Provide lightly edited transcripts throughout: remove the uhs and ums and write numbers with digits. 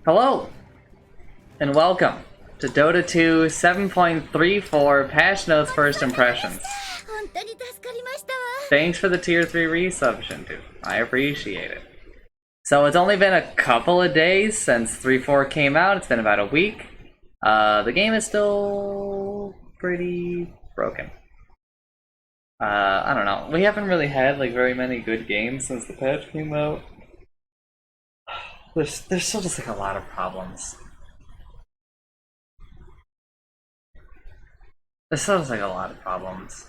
Hello, and welcome to Dota 2 7.34 Patch Notes First Impressions. Thanks for the Tier 3 resub, Shintu. I appreciate it. So it's only been a couple of days since 3.4 came out. It's been about a week. The game is still pretty broken. I don't know. We haven't really had like very many good games since the patch came out. There's still just like a lot of problems. There's still just like a lot of problems.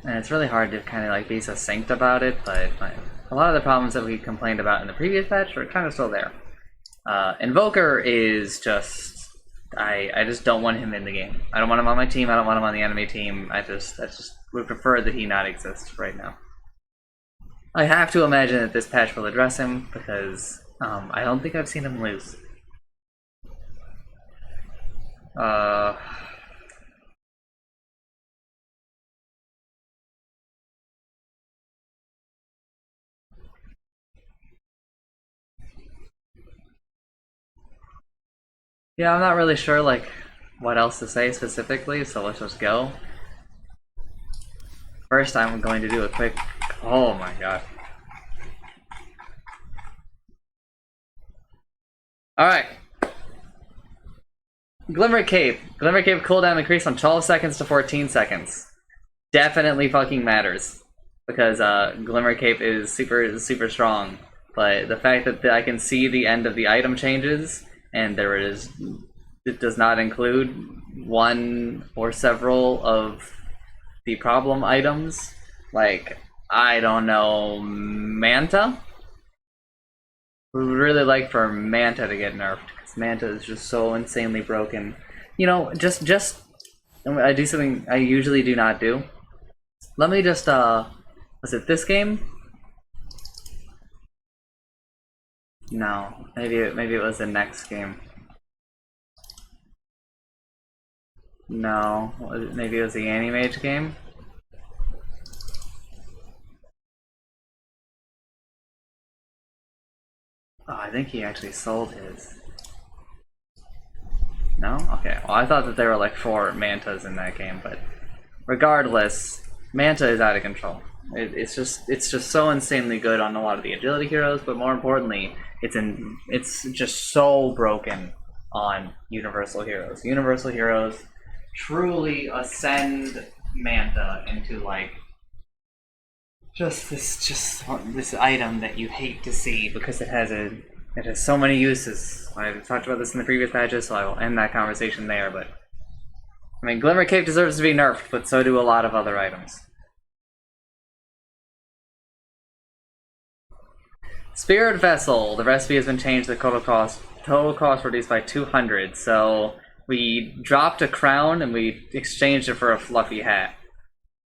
And it's really hard to kind of like be succinct about it, but like, a lot of the problems that we complained about in the previous patch are kind of still there. Invoker is just... I just don't want him in the game. I don't want him on my team, I don't want him on the enemy team. I just would prefer that he not exist right now. I have to imagine that this patch will address him, because I don't think I've seen him lose. Yeah, I'm not really sure like what else to say specifically, so let's just go. First, I'm going to do a quick... Oh my god. Alright. Glimmer Cape. Glimmer Cape cooldown increased from 12 seconds to 14 seconds. Definitely fucking matters. Because Glimmer Cape is super strong. But the fact that I can see the end of the item changes, and it does not include one or several of the problem items, like, I don't know, Manta? We would really like for Manta to get nerfed, because Manta is just so insanely broken. You know, just I do something I usually do not do. Let me just, was it this game? No, maybe it was the next game. No, maybe it was the Animage game? Oh, I think he actually sold his. No? Okay, well I thought that there were like 4 Mantas in that game, but regardless, Manta is out of control. It's just so insanely good on a lot of the agility heroes, but more importantly, it's just so broken on universal heroes. Universal heroes truly ascend Manta into like this item that you hate to see, because it has so many uses. I've talked about this in the previous patches, so I will end that conversation there, but I mean, Glimmer Cape deserves to be nerfed, but so do a lot of other items. Spirit Vessel. The recipe has been changed. The total cost reduced by 200. So we dropped a crown and we exchanged it for a fluffy hat.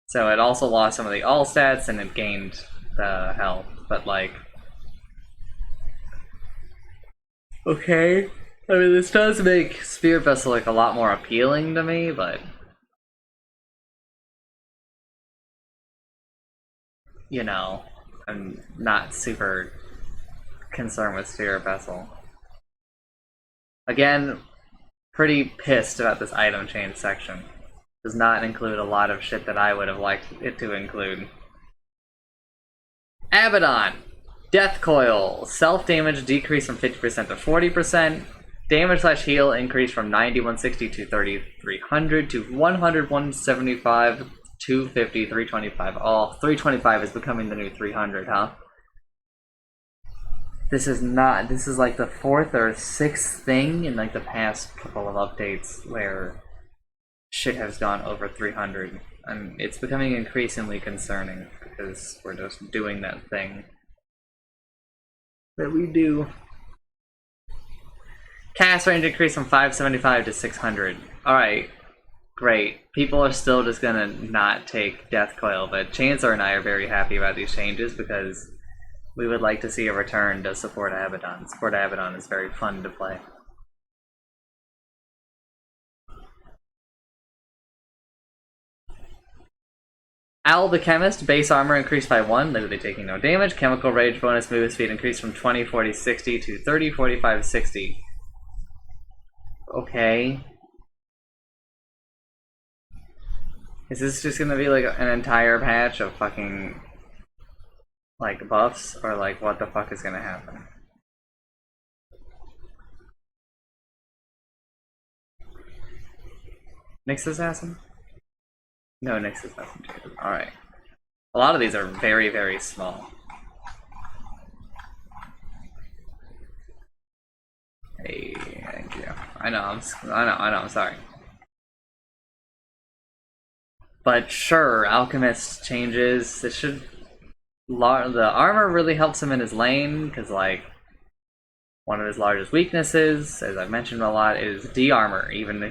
So it also lost some of the all stats and it gained the health. But like, okay. I mean, this does make Spirit Vessel like a lot more appealing to me, but you know, I'm not super concerned with Spirit Vessel. Again, pretty pissed about this item change section. Does not include a lot of shit that I would have liked it to include. Abaddon! Death Coil. Self-damage decreased from 50% to 40%. Damage/heal increased from 90/160 to 3300 to 100/175, 250, 325. Oh, 325 is becoming the new 300, huh? This is like the 4th or 6th thing in like the past couple of updates where shit has gone over 300, and it's becoming increasingly concerning because we're just doing that thing that we do. Cast range increased from 575 to 600. Alright, great. People are still just gonna not take Death Coil, but Chancellor and I are very happy about these changes because we would like to see a return to Support Abaddon. Support Abaddon is very fun to play. Al the Chemist, base armor increased by 1, literally taking no damage. Chemical Rage bonus move speed increased from 20, 40, 60 to 30, 45, 60. Okay. Is this just gonna be like an entire patch of fucking like buffs, or like what the fuck is gonna happen? Nyx Assassin? No, Nyx Assassin. Alright. A lot of these are very, very small. Hey, thank you. I know, I'm sorry. But sure, Alchemist changes. It should. The armor really helps him in his lane, because, like, one of his largest weaknesses, as I've mentioned a lot, is de-armor, even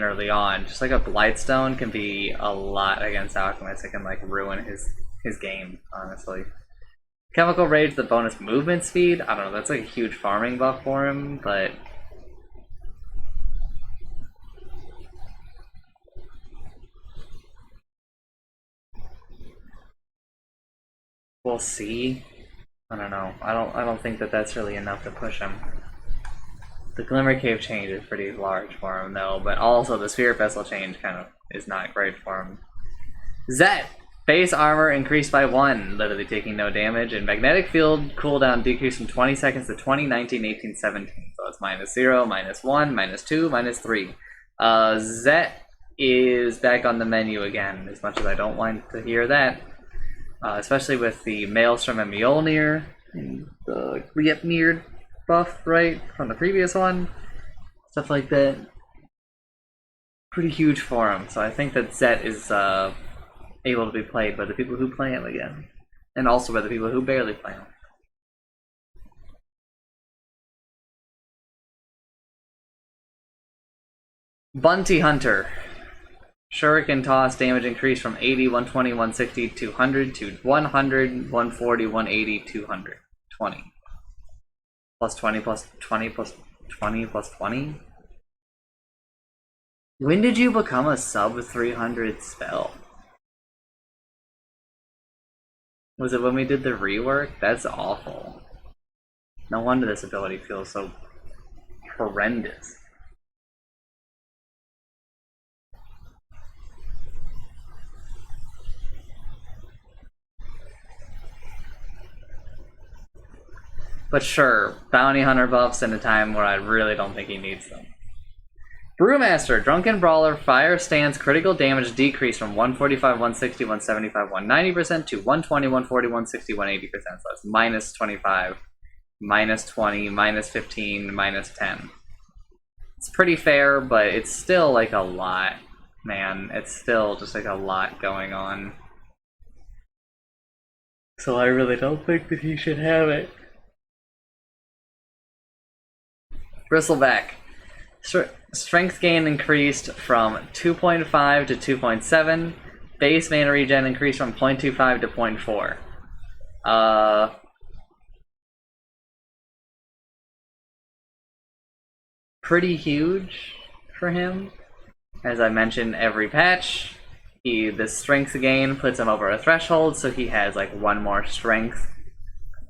early on. Just like a Blightstone can be a lot against Alchemist. It can, like, ruin his game, honestly. Chemical Rage, the bonus movement speed, I don't know, that's like a huge farming buff for him, but we'll see. I don't know. I don't think that that's really enough to push him. The Glimmer Cave change is pretty large for him, though, but also the Spirit Vessel change kind of is not great for him. Zet! Base armor increased by 1, literally taking no damage, and magnetic field cooldown decreased from 20 seconds to 20, 19, 18, 17. So it's -0, -1, -2, -3. Zet is back on the menu again, as much as I don't want to hear that. Especially with the Maelstrom and Mjolnir, and the Griepnir buff, right, from the previous one. Stuff like that. Pretty huge for him, so I think that Zet is able to be played by the people who play him again, and also by the people who barely play him. Bounty Hunter. Shuriken Toss damage increased from 80, 120, 160, 200 to 100, 140, 180, 200. 20. Plus 20, plus 20, plus 20, plus 20? When did you become a sub 300 spell? Was it when we did the rework? That's awful. No wonder this ability feels so horrendous. But sure, Bounty Hunter buffs in a time where I really don't think he needs them. Brewmaster, Drunken Brawler, Fire Stance, critical damage decreased from 145, 160, 175, 190% to 120, 140, 160, 180%. So that's -25, -20, -15, -10. It's pretty fair, but it's still like a lot, man. It's still just like a lot going on. So I really don't think that he should have it. Bristleback. Strength gain increased from 2.5 to 2.7. Base mana regen increased from 0.25 to 0.4. Pretty huge for him. As I mentioned, every patch, the strength gain puts him over a threshold, so he has like one more strength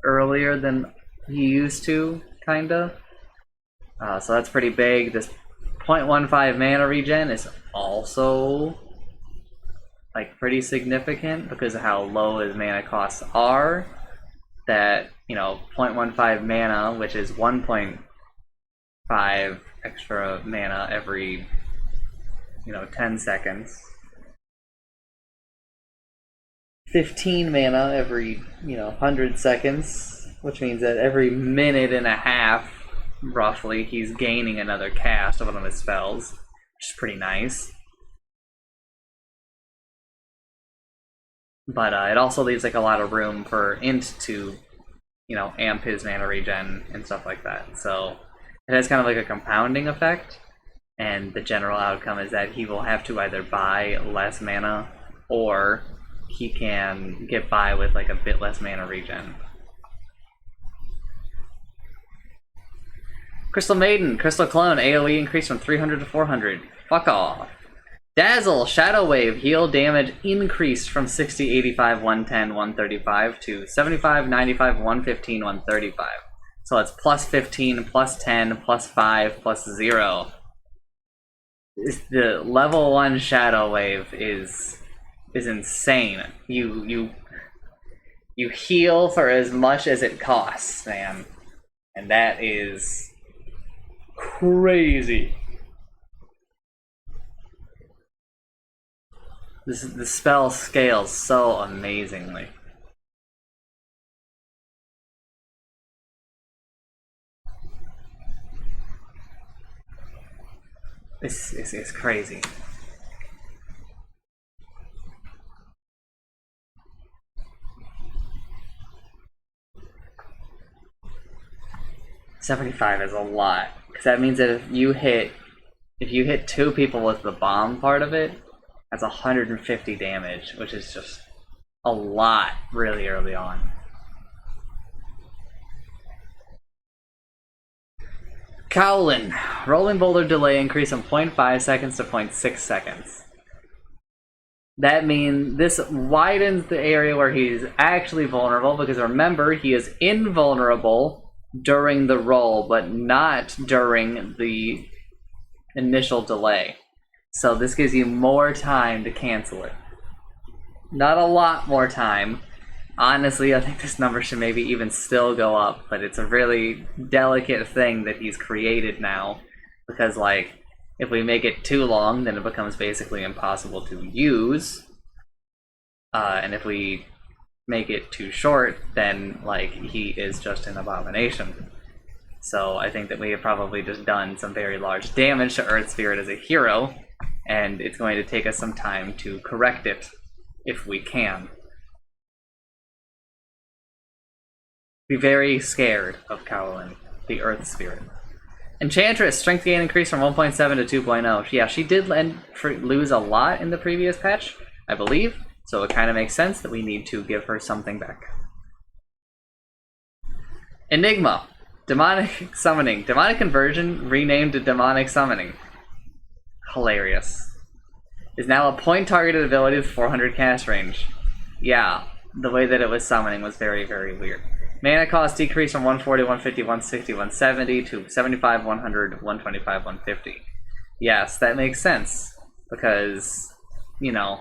earlier than he used to, kinda. So that's pretty big. This 0.15 mana regen is also like pretty significant because of how low his mana costs are. That, you know, 0.15 mana, which is 1.5 extra mana every, 10 seconds. 15 mana every, 100 seconds, which means that every minute and a half, roughly, he's gaining another cast of one of his spells, which is pretty nice. But it also leaves like a lot of room for Int to, amp his mana regen and stuff like that. So it has kind of like a compounding effect, and the general outcome is that he will have to either buy less mana or he can get by with like a bit less mana regen. Crystal Maiden, Crystal Clone, AoE increased from 300 to 400. Fuck off. Dazzle, Shadow Wave, heal damage increased from 60, 85, 110, 135 to 75, 95, 115, 135. So it's plus 15, plus 10, plus 5, plus 0. The level 1 Shadow Wave is insane. You heal for as much as it costs, man. And that is crazy. The spell scales so amazingly. This is crazy. $75 is a lot, because that means that if you hit 2 people with the bomb part of it, that's 150 damage, which is just a lot really early on. Cowlin, rolling boulder delay increase from 0.5 seconds to 0.6 seconds. That means this widens the area where he's actually vulnerable, because remember, he is invulnerable during the roll, but not during the initial delay. So this gives you more time to cancel it. Not a lot more time. Honestly, I think this number should maybe even still go up, but it's a really delicate thing that he's created now, because like, if we make it too long, then it becomes basically impossible to use. And if we make it too short, then like, he is just an abomination. So I think that we have probably just done some very large damage to Earth Spirit as a hero, and it's going to take us some time to correct it, if we can. Be very scared of Cowlin, the Earth Spirit. Enchantress, strength gain increase from 1.7 to 2.0. Yeah, she did lose a lot in the previous patch, I believe, so it kind of makes sense that we need to give her something back. Enigma, demonic summoning. Demonic conversion renamed to demonic summoning. Hilarious. Is now a point targeted ability with 400 cast range. Yeah, the way that it was summoning was very, very weird. Mana cost decreased from 140, 150, 160, 170 to 75, 100, 125, 150. Yes, that makes sense, because, you know,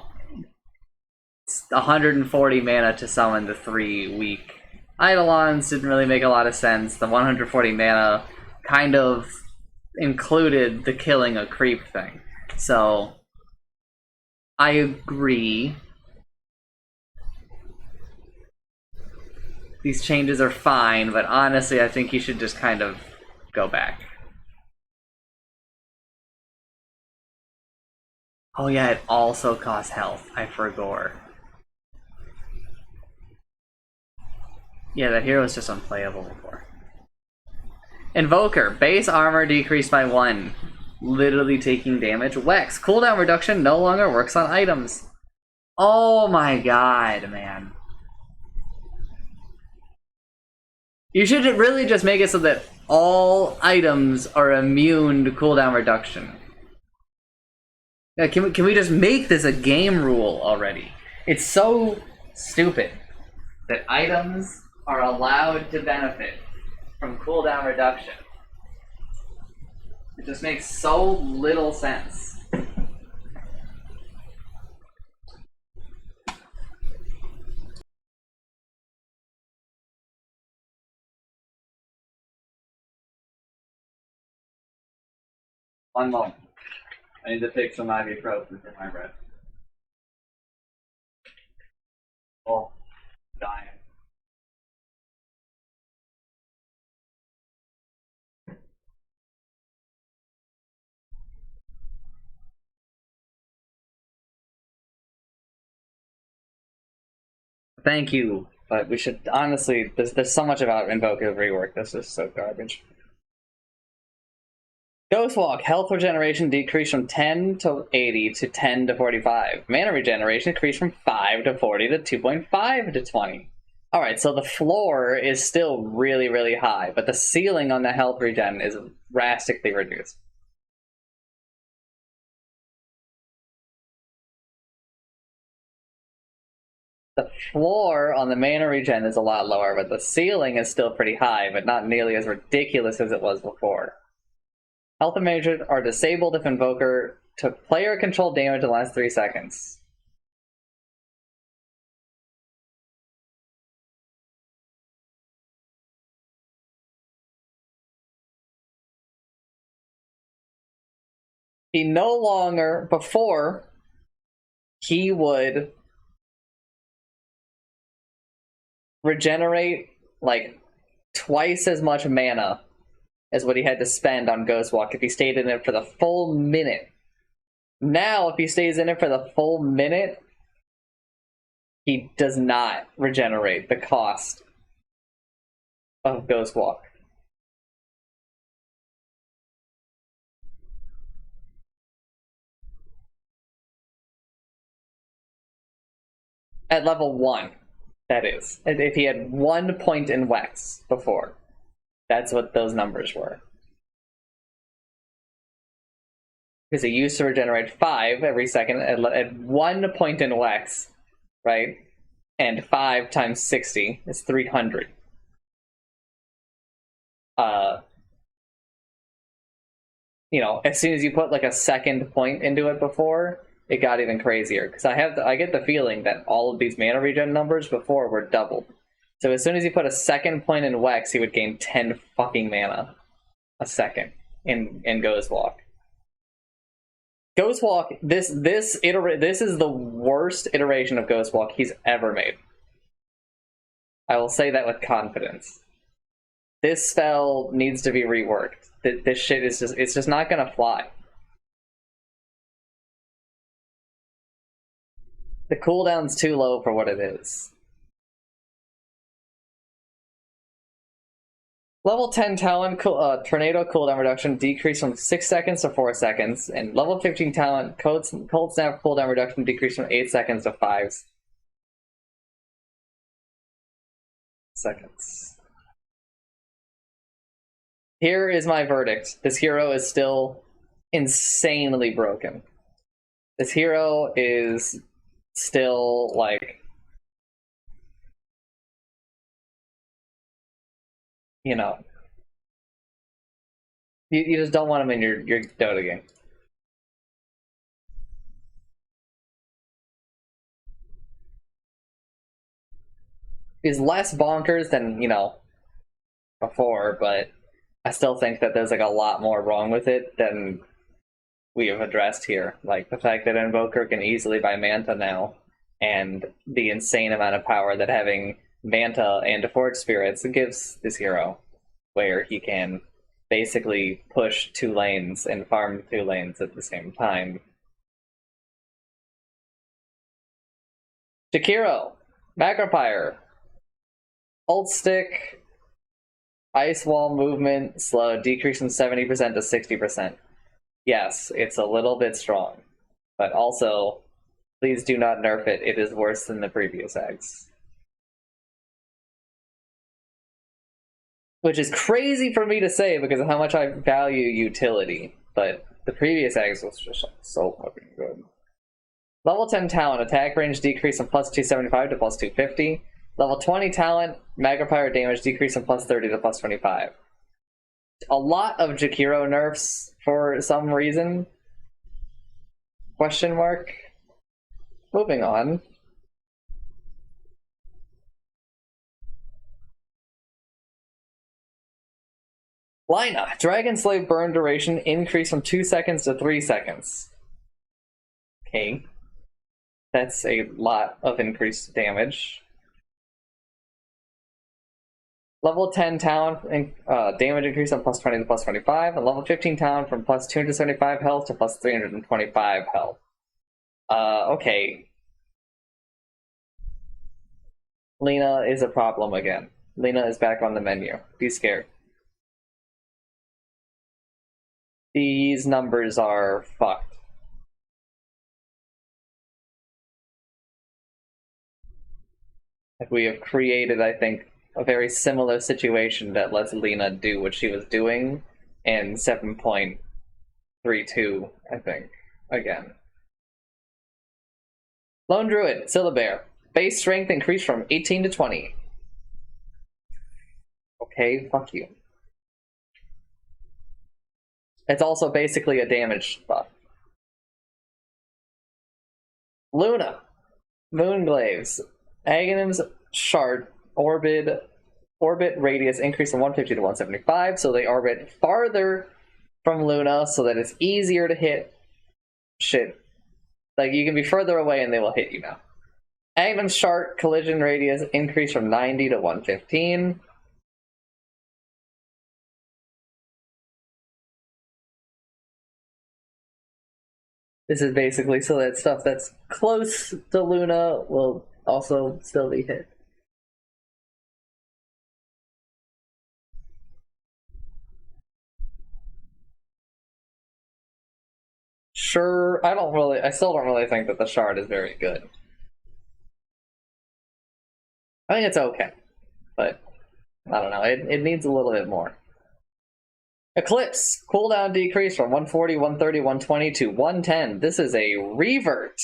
it's 140 mana to summon the 3 weak Eidolons didn't really make a lot of sense. The 140 mana kind of included the killing a creep thing. So, I agree. These changes are fine, but honestly, I think you should just kind of go back. Oh yeah, it also costs health. I forgot. Yeah, that hero was just unplayable before. Invoker, base armor decreased by 1. Literally taking damage. Wex, cooldown reduction no longer works on items. Oh my god, man. You should really just make it so that all items are immune to cooldown reduction. Yeah, can we just make this a game rule already? It's so stupid that items are allowed to benefit from cooldown reduction. It just makes so little sense. One moment. I need to take some ibuprofen for my breath. Oh, I'm dying. Thank you, but we should honestly. There's so much about Invoker rework. This is so garbage. Ghostwalk, health regeneration decreased from 10 to 80 to 10 to 45. Mana regeneration increased from 5 to 40 to 2.5 to 20. Alright, so the floor is still really, really high, but the ceiling on the health regen is drastically reduced. The floor on the mana regen is a lot lower, but the ceiling is still pretty high, but not nearly as ridiculous as it was before. Health and Mage are disabled if Invoker took player-controlled damage in the last 3 seconds. He no longer, before, he would regenerate like twice as much mana as what he had to spend on Ghostwalk if he stayed in it for the full minute. Now, if he stays in it for the full minute, he does not regenerate the cost of Ghostwalk. At level 1, that is. If he had 1 point in Wex before, that's what those numbers were. Because he used to regenerate 5 every second at 1 point in Wex, right? And 5 times 60 is 300. You know, as soon as you put like a second point into it before, it got even crazier. Because I get the feeling that all of these mana regen numbers before were doubled. So as soon as you put a second point in Wex, he would gain 10 fucking mana a second in Ghostwalk. Ghostwalk, this is the worst iteration of Ghostwalk he's ever made. I will say that with confidence. This spell needs to be reworked. This shit is it's just not gonna fly. The cooldown's too low for what it is. Level 10 talent tornado cooldown reduction decreased from 6 seconds to 4 seconds, and level 15 talent cold snap cooldown reduction decreased from 8 seconds to 5 seconds. Here is my verdict. This hero is still insanely broken. This hero is still like, you know, you just don't want him in your Dota game. He's less bonkers than, you know, before, but I still think that there's like a lot more wrong with it than we have addressed here. Like the fact that Invoker can easily buy Manta now, and the insane amount of power that having Manta and Forge Spirits gives this hero, where he can basically push 2 lanes and farm 2 lanes at the same time. Jakiro, Macropyre, Ult Stick, Ice Wall movement, slow, decrease from 70% to 60%. Yes, it's a little bit strong, but also, please do not nerf it. It is worse than the previous eggs. Which is crazy for me to say because of how much I value utility, but the previous eggs was just so fucking good. Level 10 talent, attack range decrease from plus 275 to plus 250. Level 20 talent, Magnifier damage decrease from plus 30 to plus 25. A lot of Jakiro nerfs for some reason. Question mark. Moving on. Lina, Dragon Slave burn duration increased from 2 seconds to 3 seconds. Okay. That's a lot of increased damage. Level 10 talent damage increase from plus 20 to plus 25, and level 15 talent from plus 275 health to plus 325 health. Okay. Lina is a problem again. Lina is back on the menu. Be scared. These numbers are fucked. We have created, I think, a very similar situation that lets Lina do what she was doing in 7.32, I think, again. Lone Druid, Syllabear. Base strength increased from 18 to 20. Okay, fuck you. It's also basically a damage buff. Luna. Moonglaves. Aghanim's Shard. Orbit radius increased from 150 to 175, so they orbit farther from Luna so that it's easier to hit shit. Like, you can be further away and they will hit you now. Aghanim's Shard collision radius increased from 90 to 115. This is basically so that stuff that's close to Luna will also still be hit. Sure, I still don't really think that the Shard is very good. I think it's okay, but I don't know, it needs a little bit more. Eclipse, cooldown decrease from 140, 130, 120 to 110. This is a revert.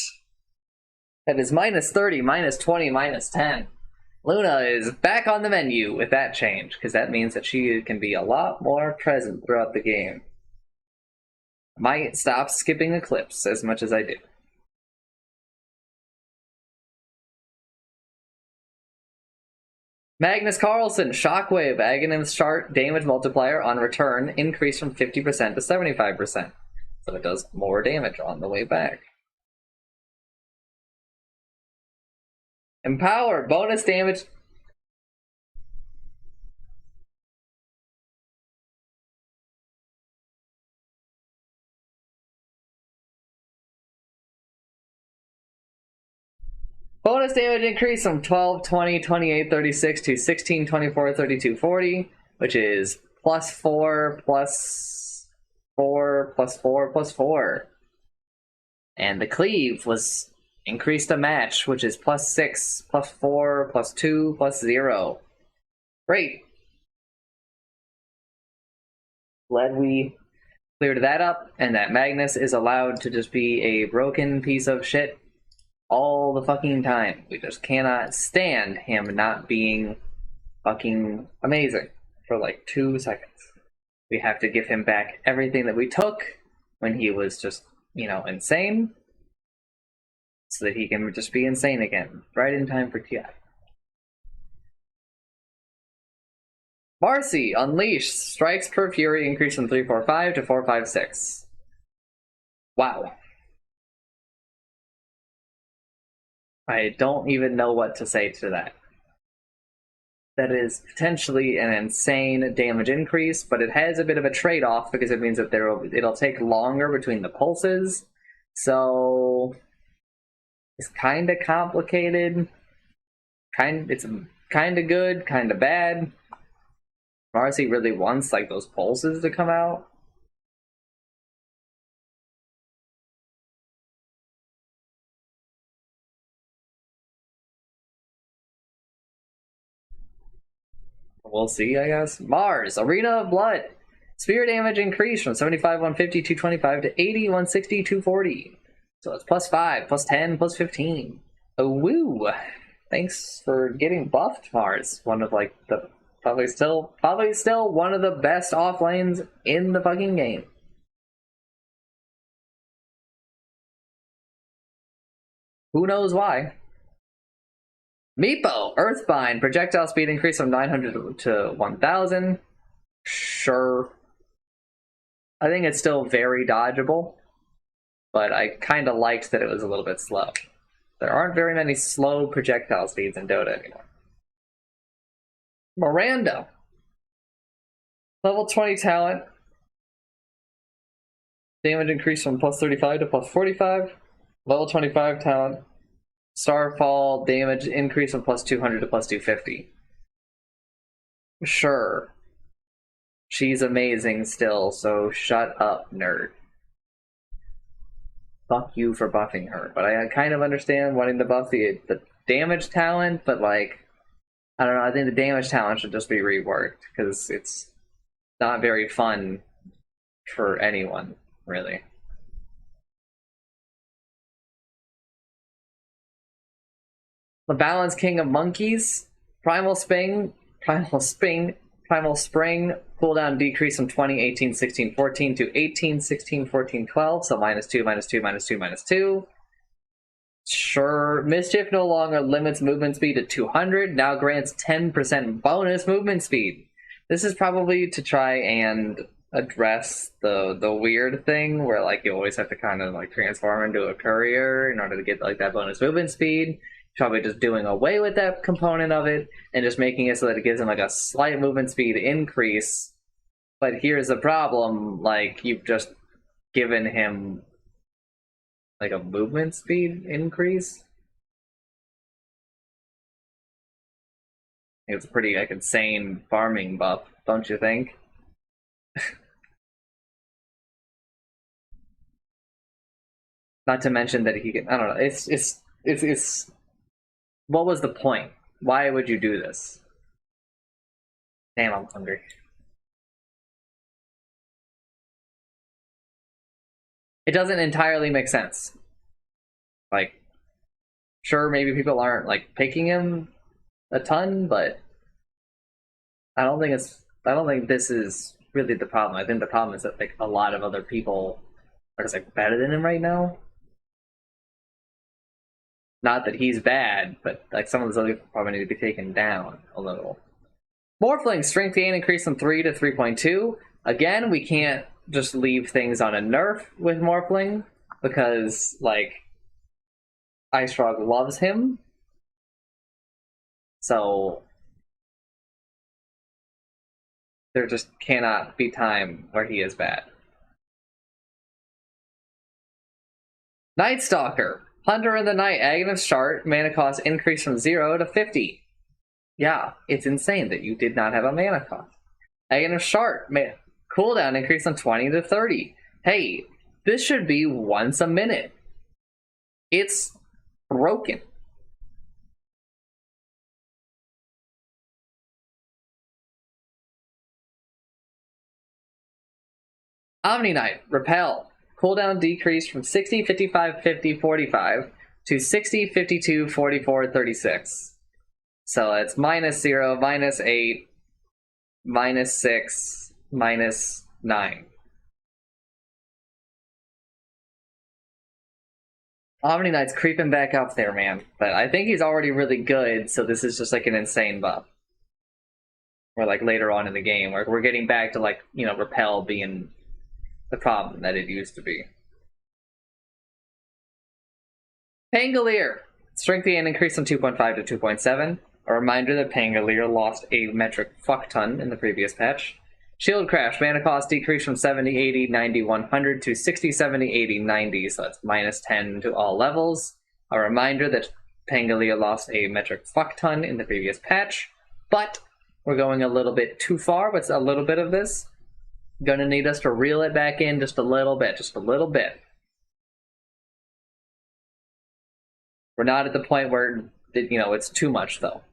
That is minus 30, minus 20, minus 10. Luna is back on the menu with that change, because that means that she can be a lot more present throughout the game. Might stop skipping Eclipse as much as I do. Magnus Carlsen, Shockwave, Aghanim's Shard damage multiplier on return increased from 50% to 75%. So it does more damage on the way back. Empower, bonus damage. Bonus damage increase from 12, 20, 28, 36 to 16, 24, 32, 40, which is plus 4, plus 4, plus 4, plus 4. And the cleave was increased to match, which is plus 6, plus 4, plus 2, plus 0. Great. Glad we cleared that up, and that Magnus is allowed to just be a broken piece of shit all the fucking time. We just cannot stand him not being fucking amazing for like 2 seconds. We have to give him back everything that we took when he was just, you know, insane, so that he can just be insane again, right in time for TI. Marcy, Unleashed, strikes per fury increase from 345 to 456. Wow. I don't even know what to say to that. That is potentially an insane damage increase, but it has a bit of a trade-off because it means that it'll take longer between the pulses. So it's kind of complicated. It's kind of good, kind of bad. Marcy really wants like those pulses to come out. We'll see, I guess. Mars, Arena of Blood. Sphere damage increased from 75, 150, 225 to 80, 160, 240. So it's plus 5, plus 10, plus 15. Oh, woo! Thanks for getting buffed, Mars. One of like the probably still one of the best off lanes in the fucking game. Who knows why? Meepo, Earthbind, projectile speed increase from 900 to 1000. Sure. I think it's still very dodgeable, but I kind of liked that it was a little bit slow. There aren't very many slow projectile speeds in Dota anymore. Miranda. Level 20 talent. Damage increase from plus 35 to plus 45. Level 25 talent. Starfall damage increase from plus 200 to plus 250. Sure. She's amazing still, so shut up, nerd. Fuck you for buffing her. But I kind of understand wanting to buff the damage talent, but like, I don't know, I think the damage talent should just be reworked, because it's not very fun for anyone, really. The Balance King of Monkeys, Primal Spring, cooldown decrease from 20, 18, 16, 14 to 18, 16, 14, 12, so -2, -2, -2, -2. Sure, Mischief no longer limits movement speed to 200, now grants 10% bonus movement speed. This is probably to try and address the weird thing where like you always have to kind of like transform into a courier in order to get like that bonus movement speed. Probably just doing away with that component of it and just making it so that it gives him like a slight movement speed increase. But here's the problem, like you've just given him like a movement speed increase. It's a pretty like insane farming buff, don't you think? Not to mention that he can, I don't know, it's what was the point? Why would you do this? Damn, I'm hungry. It doesn't entirely make sense. Like, sure, maybe people aren't like picking him a ton, but I don't think this is really the problem. I think the problem is that like a lot of other people are just like better than him right now. Not that he's bad, but like some of those other people probably need to be taken down a little. Morphling strength gain increased from 3 to 3.2. Again, we can't just leave things on a nerf with Morphling because like Ice Frog loves him. So there just cannot be time where he is bad. Night Stalker. Hunter in the Night, Aghanim chart, mana cost increased from 0 to 50. Yeah, it's insane that you did not have a mana cost. Aghanim chart, cooldown increased from 20 to 30. Hey, this should be once a minute. It's broken. Omni Knight, Repel. Cooldown decreased from 60, 55, 50, 45 to 60, 52, 44, 36. So it's -0, -8, -6, -9. Omni Knight's creeping back up there, man. But I think he's already really good, so this is just like an insane buff. Or like later on in the game, where we're getting back to like, you know, Repel being the problem that it used to be. Pangolier. Strength gain increased from 2.5 to 2.7. A reminder that Pangolier lost a metric fuck ton in the previous patch. Shield Crash. Mana cost decreased from 70, 80, 90, 100 to 60, 70, 80, 90. So that's -10 to all levels. A reminder that Pangolier lost a metric fuck ton in the previous patch. But we're going a little bit too far with a little bit of this. Gonna need us to reel it back in just a little bit, We're not at the point where, you know, it's too much, though.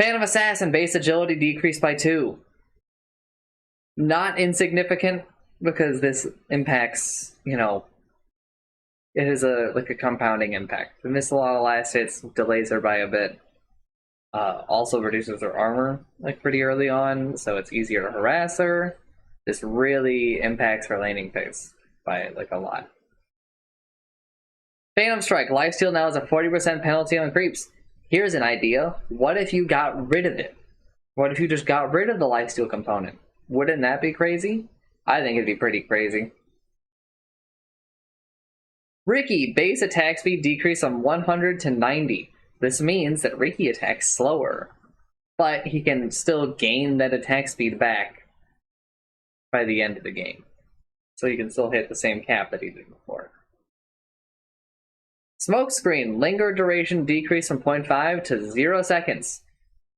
Phantom Assassin, base agility decreased by 2. Not insignificant, because this impacts, you know, it is like a compounding impact. We miss a lot of last hits, delays her by a bit. Also reduces her armor like pretty early on, so it's easier to harass her. This really impacts her laning pace by like a lot. Phantom Strike. Lifesteal now has a 40% penalty on creeps. Here's an idea. What if you got rid of it? What if you just got rid of the lifesteal component? Wouldn't that be crazy? I think it'd be pretty crazy. Ricky. Base attack speed decreased from 100 to 90. This means that Ricky attacks slower, but he can still gain that attack speed back by the end of the game. So he can still hit the same cap that he did before. Smokescreen. Linger duration decreased from 0.5 to 0 seconds.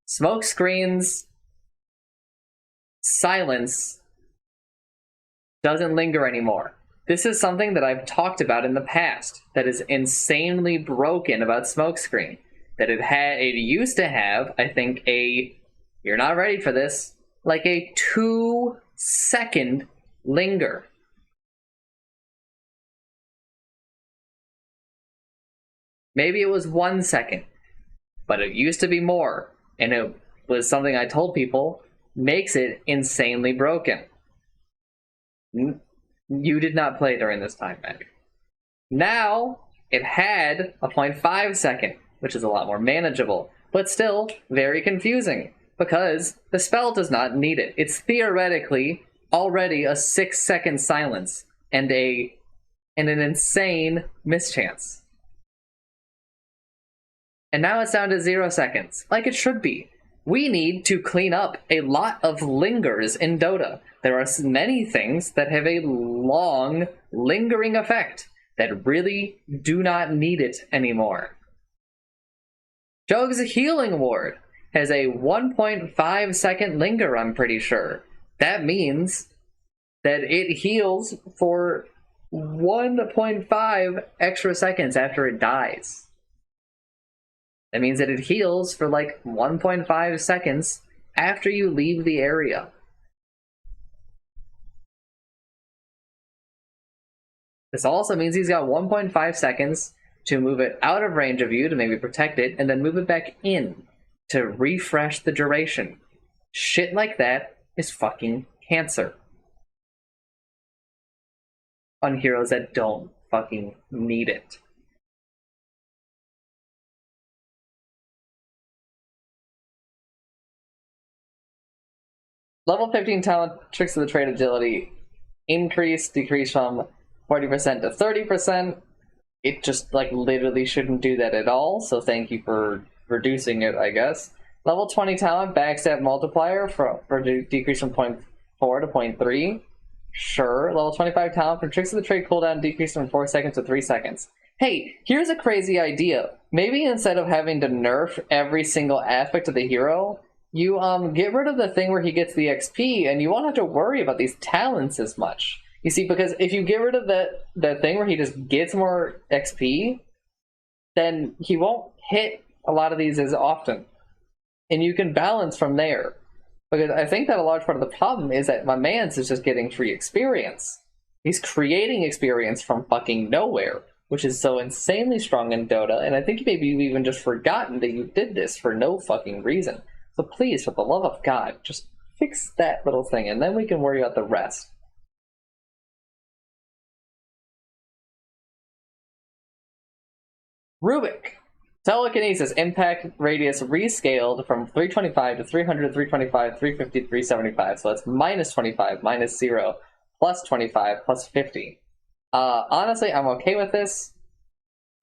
Smokescreen's silence doesn't linger anymore. This is something that I've talked about in the past that is insanely broken about Smokescreen. That it used to have, I think, you're not ready for this, like a 2-second linger. Maybe it was 1 second, but it used to be more, and it was something I told people makes it insanely broken. You did not play during this time, Meg. Now, it had a 0.5 second, which is a lot more manageable, but still very confusing, because the spell does not need it. It's theoretically already a 6-second silence and an insane mischance. And now it's down to 0 seconds, like it should be. We need to clean up a lot of lingers in Dota. There are many things that have a long, lingering effect that really do not need it anymore. Jug's Healing Ward has a 1.5 second linger, I'm pretty sure. That means that it heals for 1.5 extra seconds after it dies. That means that it heals for like 1.5 seconds after you leave the area. This also means he's got 1.5 seconds to move it out of range of you to maybe protect it, and then move it back in to refresh the duration. Shit like that is fucking cancer on heroes that don't fucking need it. Level 15 talent, Tricks of the Trade agility, decrease from 40% to 30%. It just, like, literally shouldn't do that at all, so thank you for reducing it, I guess. Level 20 talent, backstab multiplier for decrease from 0.4 to 0.3. Sure. Level 25 talent for Tricks of the Trade cooldown, decrease from 4 seconds to 3 seconds. Hey, here's a crazy idea. Maybe instead of having to nerf every single aspect of the hero, you get rid of the thing where he gets the XP, and you won't have to worry about these talents as much. You see, because if you get rid of that thing where he just gets more XP, then he won't hit a lot of these as often. And you can balance from there. Because I think that a large part of the problem is that my man's is just getting free experience. He's creating experience from fucking nowhere, which is so insanely strong in Dota, and I think maybe you've even just forgotten that you did this for no fucking reason. So please, for the love of God, just fix that little thing, and then we can worry about the rest. Rubik. Telekinesis impact radius rescaled from 325 to 300, 325, 350, 375. So it's minus 25, minus 0, plus 25, plus 50. Honestly, I'm okay with this.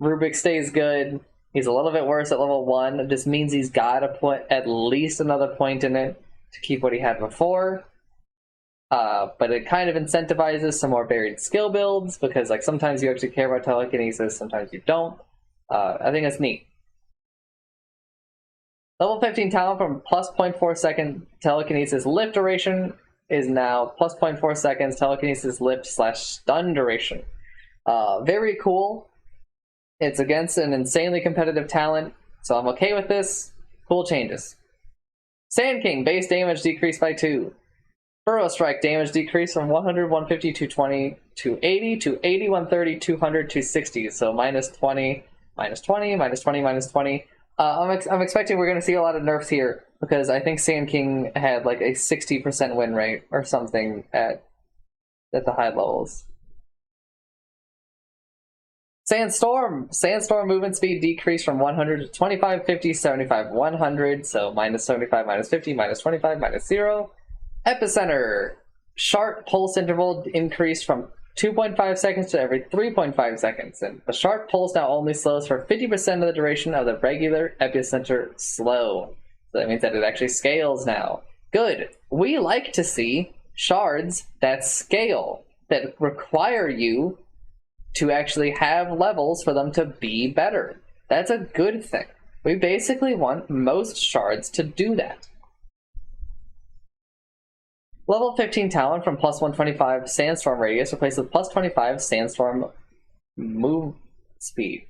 Rubik stays good. He's a little bit worse at level 1. It just means he's got to put at least another point in it to keep what he had before. But it kind of incentivizes some more buried skill builds, because like sometimes you actually care about telekinesis, sometimes you don't. I think that's neat. Level 15 talent from plus 0.4 second telekinesis lift duration is now plus 0.4 seconds telekinesis lift / stun duration. Very cool. It's against an insanely competitive talent, so I'm okay with this. Cool changes. Sand King, base damage decreased by 2. Burrow Strike, damage decreased from 100, 150, 220, 280, 280, 130, 200, 260. So minus 20, minus 20, minus 20, minus 20. I'm expecting we're going to see a lot of nerfs here, because I think Sand King had like a 60% win rate or something at the high levels. Sandstorm movement speed decreased from 100 to 25, 50, 75, 100. So minus 75, minus 50, minus 25, minus 0. Epicenter, sharp pulse interval increased from 2.5 seconds to every 3.5 seconds, and the sharp pulse now only slows for 50% of the duration of the regular epicenter slow. So that means that it actually scales now. Good. We like to see shards that scale, that require you to actually have levels for them to be better. That's a good thing. We basically want most shards to do that. Level 15 talent from plus 125 Sandstorm radius replaced with plus 25 Sandstorm move speed.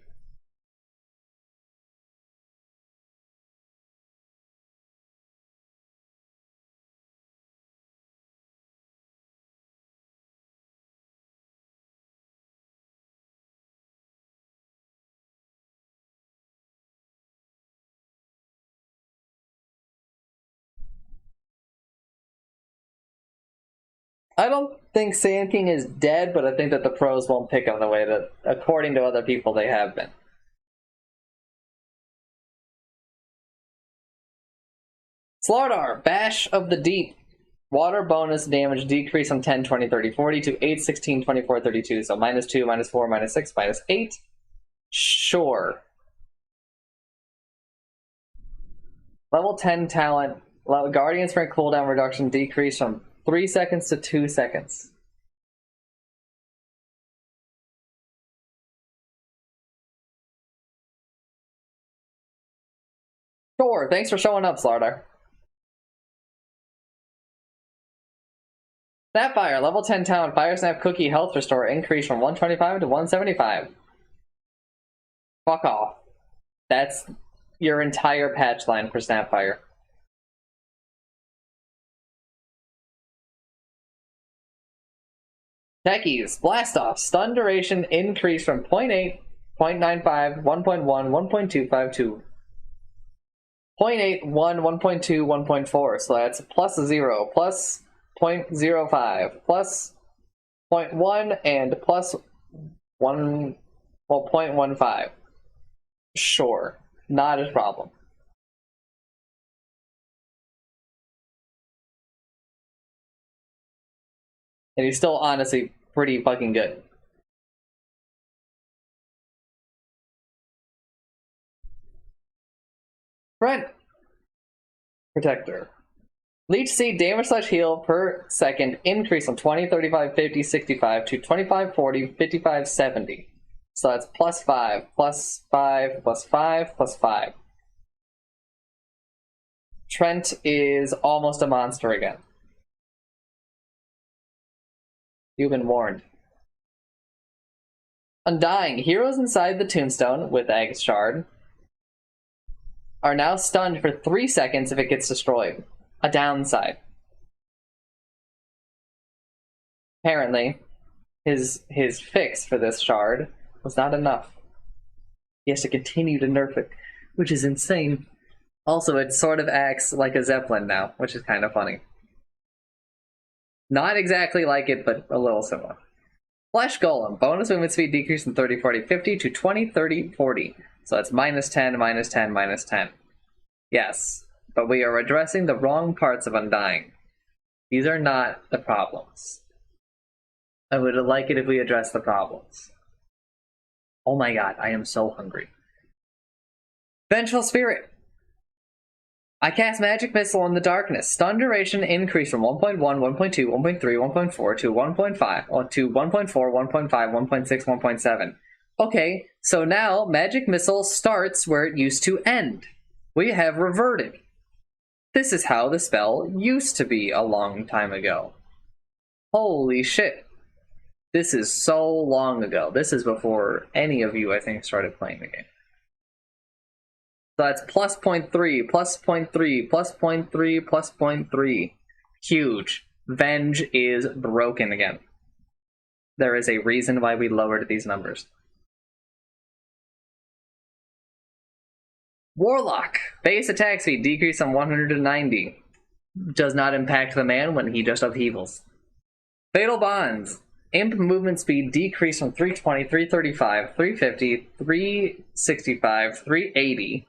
I don't think Sand King is dead, but I think that the pros won't pick him the way that, according to other people, they have been. Slardar, Bash of the Deep. Water bonus damage decrease from 10, 20, 30, 40 to 8, 16, 24, 32. So minus 2, minus 4, minus 6, minus 8. Sure. Level 10 talent. Guardian Strength cooldown reduction decrease from 3 seconds to 2 seconds. Sure, thanks for showing up, Slardar. Snapfire, level 10 talent, Fire Snap Cookie health restore increase from 125 to 175. Fuck off. That's your entire patch line for Snapfire. Techies, Blast Off, stun duration increase from 0.8, 0.95, 1.1, 1.25 to 0.8, 1, 1.2, 1.4. So that's plus 0, plus 0.05, plus 0.1, and plus 1, well, 0.15. Sure, not a problem. And he's still honestly pretty fucking good. Brent. Protector. Leech Seed damage slash heal per second increase from 20, 35, 50, 65 to 25, 40, 55, 70. So that's plus 5, plus 5, plus 5, plus 5. Trent is almost a monster again. You've been warned. Undying. Heroes inside the tombstone with Egg Shard are now stunned for 3 seconds if it gets destroyed. A downside. Apparently, his fix for this shard was not enough. He has to continue to nerf it, which is insane. Also, it sort of acts like a Zeppelin now, which is kind of funny. Not exactly like it, but a little similar. Flesh Golem. Bonus movement speed decrease from 30, 40, 50 to 20, 30, 40. So that's minus 10, minus 10, minus 10. Yes, but we are addressing the wrong parts of Undying. These are not the problems. I would like it if we addressed the problems. Oh my god, I am so hungry. Vengeful Spirit. I cast Magic Missile in the darkness. Stun duration increased from 1.1, 1.2, 1.3, 1.4 to 1.5, or to 1.4, 1.5, 1.6, 1.7. Okay, so now Magic Missile starts where it used to end. We have reverted. This is how the spell used to be a long time ago. Holy shit. This is so long ago. This is before any of you, I think, started playing the game. So that's plus 0.3, plus 0.3, plus 0.3, plus 0.3. Huge. Venge is broken again. There is a reason why we lowered these numbers. Warlock. Base attack speed decreased from 100 to 90. Does not impact the man when he just upheavals. Fatal Bonds. Imp movement speed decreased from 320, 335, 350, 365, 380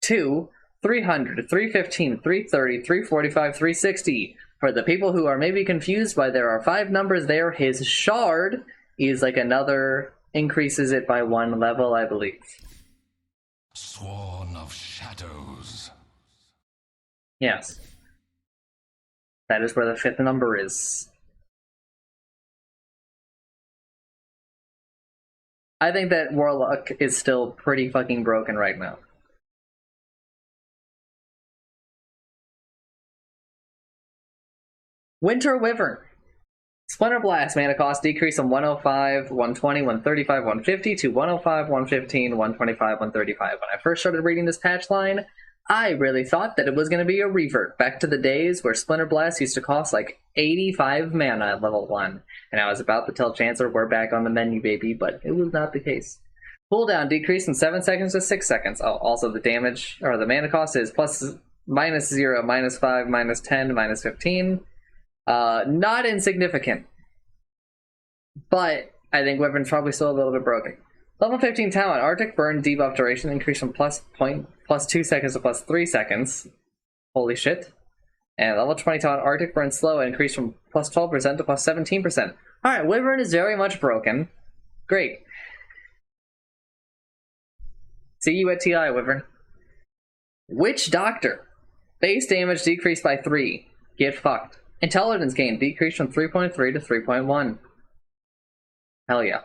to 300, 315, 330, 345, 360. For the people who are maybe confused why there are 5 numbers there, his shard is like another, increases it by 1 level, I believe. Sworn of shadows. Yes. That is where the 5th number is. I think that Warlock is still pretty fucking broken right now. Winter Wyvern. Splinter Blast mana cost decrease from 105, 120, 135, 150 to 105, 115, 125, 135. When I first started reading this patch line, I really thought that it was going to be a revert back to the days where Splinter Blast used to cost like 85 mana at level 1. And I was about to tell Chancellor we're back on the menu, baby, but it was not the case. Cooldown decreased from 7 seconds to 6 seconds. Oh, also the damage, or the mana cost is plus minus 0, minus 5, minus 10, minus 15. Not insignificant. But I think Wyvern's probably still a little bit broken. Level 15 talent, Arctic Burn debuff duration increased from plus 2 seconds to plus 3 seconds. Holy shit. And level 20 talent, Arctic Burn slow increased from plus 12% to plus 17%. Alright, Wyvern is very much broken. Great. See you at TI, Wyvern. Witch Doctor. Base damage decreased by 3. Get fucked. Intelligence gain decreased from 3.3 to 3.1. Hell yeah.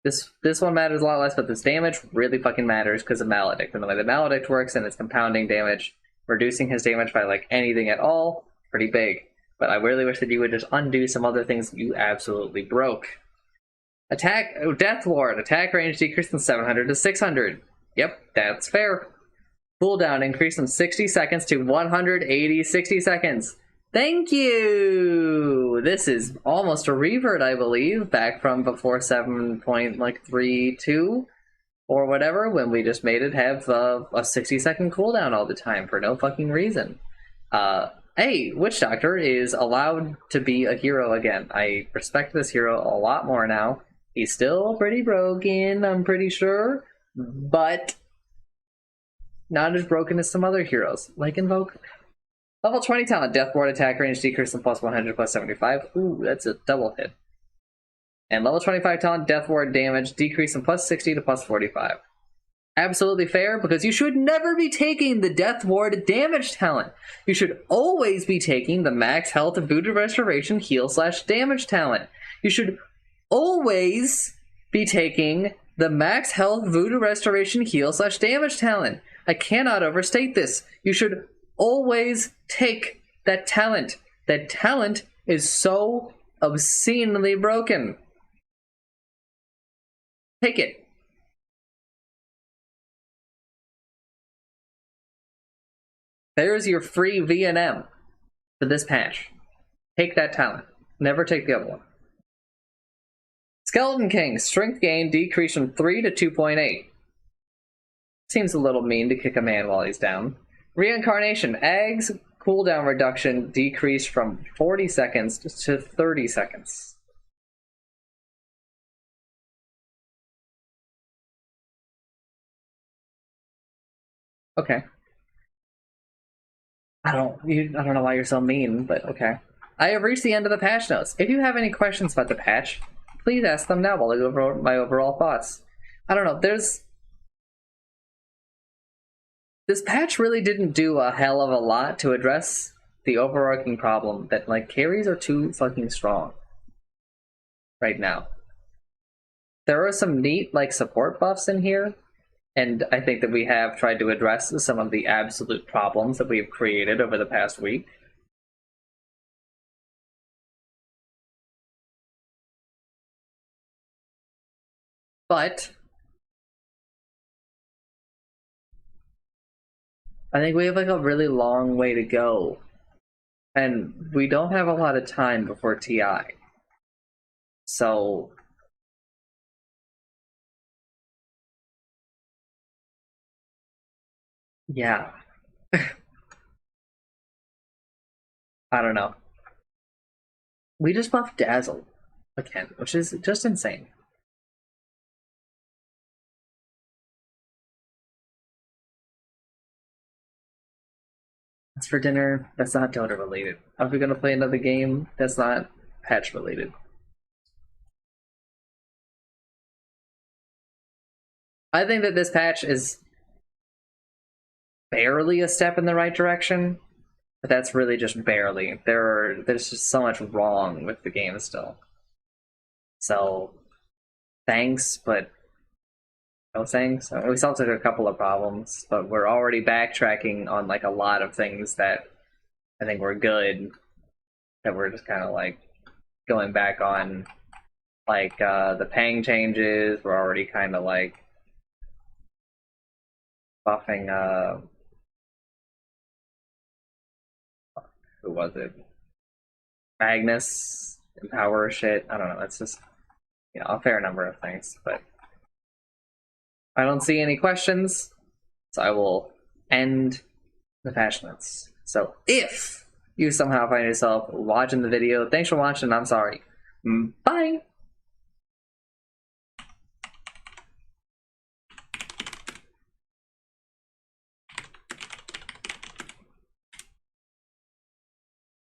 This one matters a lot less, but this damage really fucking matters because of Maledict. And the way the Maledict works and its compounding damage, reducing his damage by like anything at all, pretty big. But I really wish that you would just undo some other things that you absolutely broke. Attack, Death Ward, attack range decreased from 700 to 600. Yep, that's fair. Cooldown increased from 60 seconds to 180 60 seconds. Thank you! This is almost a revert, I believe, back from before 7.32 or whatever, when we just made it have a 60-second cooldown all the time for no fucking reason. Hey, Witch Doctor is allowed to be a hero again. I respect this hero a lot more now. He's still pretty broken, I'm pretty sure, but not as broken as some other heroes, like Invoke. Level 20 talent, Death Ward attack range decreased from plus 100 to plus 75. Ooh, that's a double hit. And level 25 talent, Death Ward damage decreased from plus 60 to plus 45. Absolutely fair, because you should never be taking the Death Ward damage talent. You should always be taking the max health Voodoo Restoration heal / damage talent. You should always be taking the max health Voodoo Restoration heal / damage talent. I cannot overstate this. You should always take that talent. That talent is so obscenely broken. Take it. There's your free VNM for this patch. Take that talent. Never take the other one. Skeleton King, strength gain decreased from 3 to 2.8. Seems a little mean to kick a man while he's down. Reincarnation, Ag's cooldown reduction decreased from 40 seconds to 30 seconds. Okay. I don't know why you're so mean, but okay. I have reached the end of the patch notes. If you have any questions about the patch, please ask them now while I go over my overall thoughts. I don't know, this patch really didn't do a hell of a lot to address the overarching problem that, like, carries are too fucking strong right now. There are some neat, like, support buffs in here, and I think that we have tried to address some of the absolute problems that we have created over the past week. But I think we have like a really long way to go, and we don't have a lot of time before TI. So yeah. I don't know. We just buffed Dazzle again, which is just insane. That's for dinner. That's not Dota related. Are we gonna play another game? That's not patch related. I think that this patch is barely a step in the right direction, but that's really just barely. There's just so much wrong with the game still. So thanks, but no thanks. We solved like a couple of problems, but we're already backtracking on like a lot of things that I think were good, that we're just kind of like going back on. Like the pang changes, we're already kind of like buffing who was it? Magnus, Empower shit. I don't know, it's just, you know, a fair number of things, but I don't see any questions, so I will end the patch notes. So if you somehow find yourself watching the video, thanks for watching. I'm sorry. Bye.